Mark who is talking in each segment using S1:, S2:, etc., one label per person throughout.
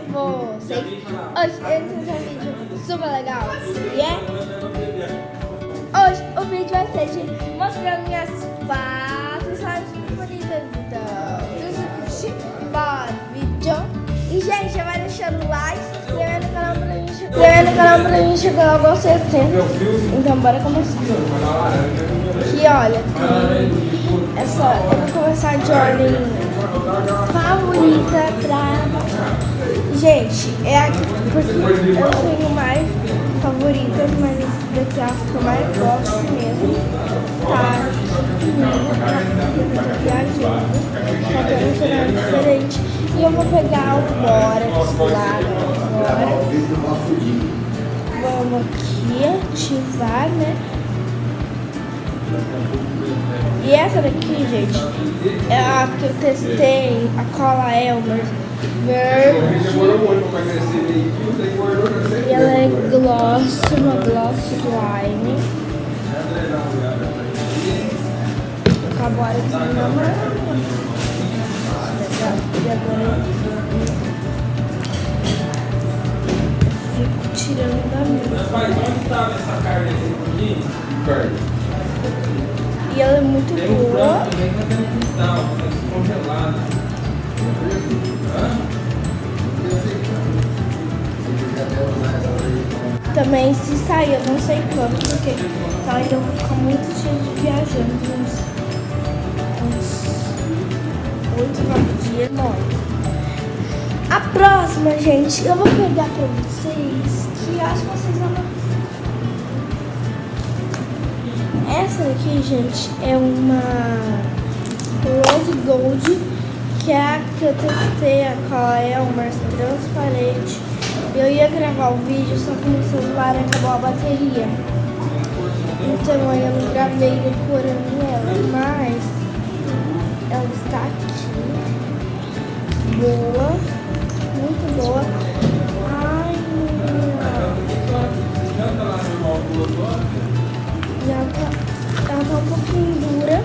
S1: vocês. Hoje eu trouxe um vídeo super legal. E hoje o vídeo vai ser de mostrando minhas 4 slimes favoritas. Então, se você curtir, bora vídeo. E gente, já vai deixando o like, se inscrevendo no canal pra mim chegar logo aos 60. Então bora começar. Aqui olha, tem essa. Eu vou começar de ordem favorita pra. Gente, é aqui porque eu tenho mais favoritas, mas esse daqui é a que eu mais gosto mesmo. Tá viajando, tá tendo um cenário diferente. E eu vou pegar o Bora lá agora. Vamos aqui ativar, né? E essa daqui, gente, é a que eu testei, a cola Elmer verde. E ela é gloss, uma gloss slime. Acabou a hora de namoro. E agora eu fico tirando da minha. E ela é muito boa. Também se sair, eu não sei quando, porque tá, ainda eu vou ficar muito cheio de viajando. Uns 8, 9 dias, 9. A próxima, gente, eu vou pegar pra vocês, que eu acho que vocês vão. Essa aqui, gente, é uma Rose Gold, que é a que eu testei, a cola é uma transparente. Eu ia gravar o vídeo, só que meu celular acabou a bateria. Então eu não gravei decorando ela, mas ela está aqui. Boa, muito boa. Ai, e ela tá um pouquinho dura.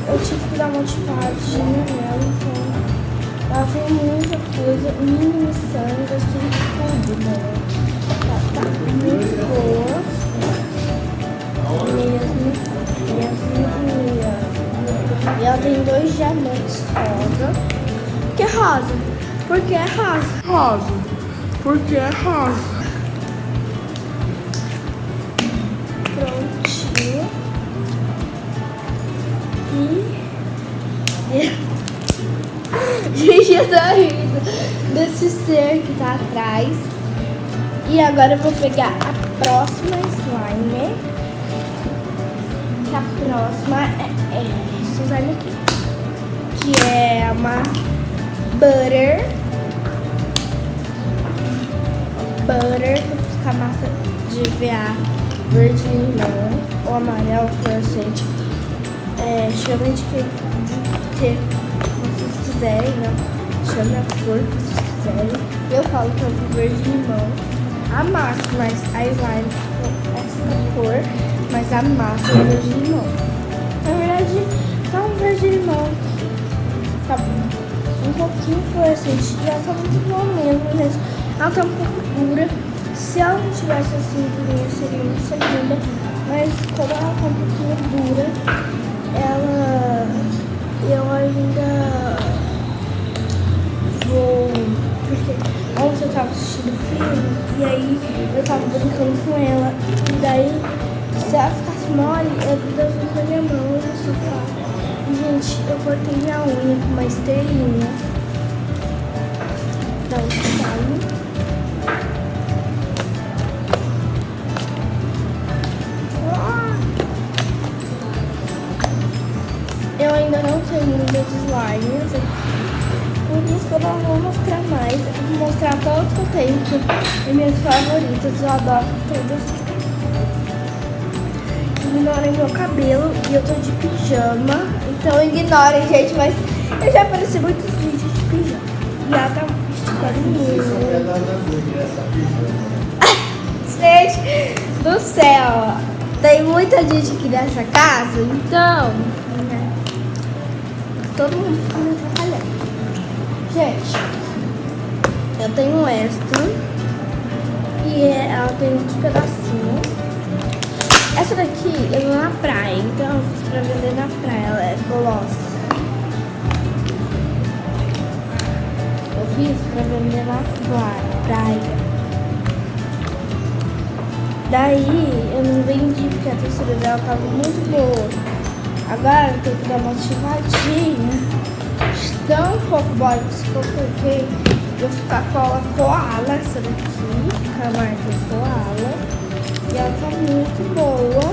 S1: Eu tive que dar uma ativadinha nela, então ela tem muita coisa, mini sangue, assim, tudo, né? Tá muito boa. E ela tem 2 diamantes rosa. Por que rosa? Porque é rosa. Rosa. Porque é rosa. Prontinho. Gente, eu tô rindo desse ser que tá atrás. E agora eu vou pegar a próxima slime. Que a próxima é essa slime aqui. Que é uma Butter. Butter, pra ficar massa de EVA verde limão ou amarelo fluorescente. Chama de que vocês quiserem, né? Chame a cor que vocês quiserem. Eu falo que é o verde limão. A massa, mas a slime é essa cor, mas a massa é verde limão. Na verdade, tá um verde limão. Tá um pouquinho fluorescente. E ela tá muito boa mesmo, gente. Ela tá um pouco dura. Se ela não tivesse assim, seria uma segunda. Mas como ela tá um pouquinho dura, eu ainda vou, porque ontem eu tava assistindo filme e aí eu tava brincando com ela, e daí se ela ficasse mole, eu dei com a minha mão no sofá. E gente, eu cortei minha unha com uma estrelinha da slime. Eu ainda não tenho muitas slimes, por isso que eu não vou mostrar mais. Eu vou mostrar todos que eu tenho, que minhas favoritas, eu adoro todas. Ignorem meu cabelo e eu tô de pijama, então ignorem, gente, mas eu já apareci muitos vídeos de pijama. E ela tá esticando muito. Gente do céu, tem muita gente aqui nessa casa, então todo mundo fica me atrapalhando. Gente, tenho esta. E ela tem outros pedacinhos. Essa daqui eu vou na praia, então eu fiz pra vender na praia. Ela é gloss. Eu fiz pra vender na praia. Daí eu não vendi porque a textura dela tava muito boa. Agora eu tenho que dar uma ativadinha. Tão pouco boy que eu coloquei. Vou ficar com a Koala, essa daqui, a marca Koala. E ela tá muito boa.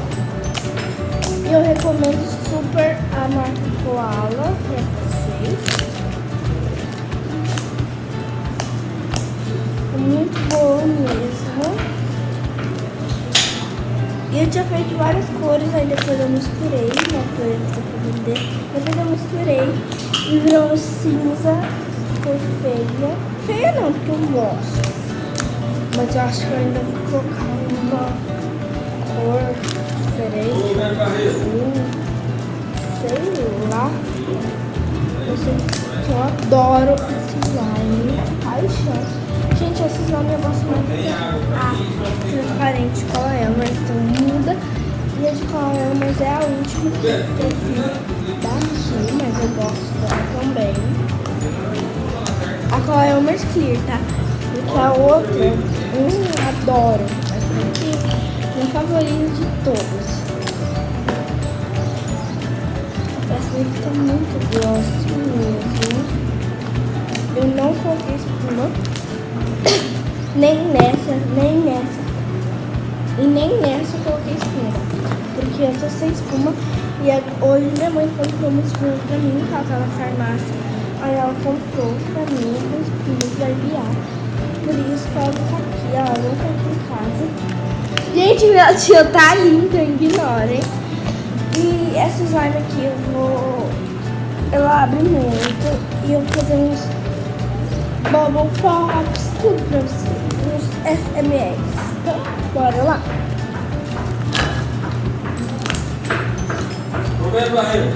S1: E eu recomendo super a marca Koala pra vocês. É muito boa mesmo. E eu tinha feito várias cores, aí depois eu misturei uma cor pra vender. Depois eu misturei e virou um cinza. Ficou feia. Feia não, porque eu gosto. Mas eu acho que eu ainda vou colocar uma cor diferente. Sei lá. Eu sei que eu adoro esse slime. Paixão. Gente, esse slime eu gosto muito. Transparente de Cola Elmer, então muda. E a de Cola Elmer é a última que eu fiz daqui, mas eu gosto dela também. A Cola Elmer Clear, tá? Porque a outra, adoro. Essa daqui é minha favorita de todas. Essa daqui tá muito grossa mesmo. Eu não coloquei espuma. Nem nessa. E nem nessa eu coloquei espuma. Porque eu tô sem espuma. E hoje minha mãe comprou uma espuma pra mim, que ela tá na farmácia. Aí ela comprou pra mim uma espuma pra enviar. Por isso que ela tá aqui, ela não tá aqui em casa. Gente, minha tia tá ali, então ignorem. E essa slime aqui ela abre muito. E eu vou fazer uns bubble pops, tudo pra vocês. Uns SMS. Então, bora lá.
S2: Roberto Barreiro,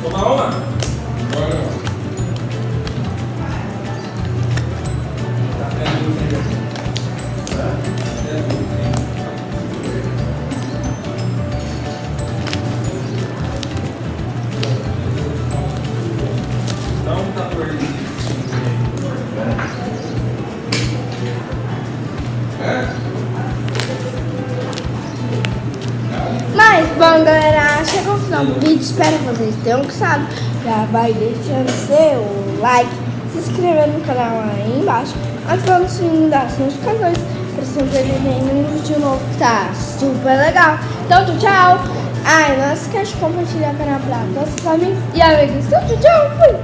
S2: tomar uma? Bora.
S1: Mas, bom, galera, chegou o final do vídeo. Espero que vocês tenham gostado. Já vai deixando seu like, se inscrevendo no canal aí embaixo, ativando o sininho das notificações para você não perder nenhum vídeo novo que tá super legal. Então, tchau! Ai, não esquece de compartilhar o canal pra todos os amigos e amigos. Tchau, fui!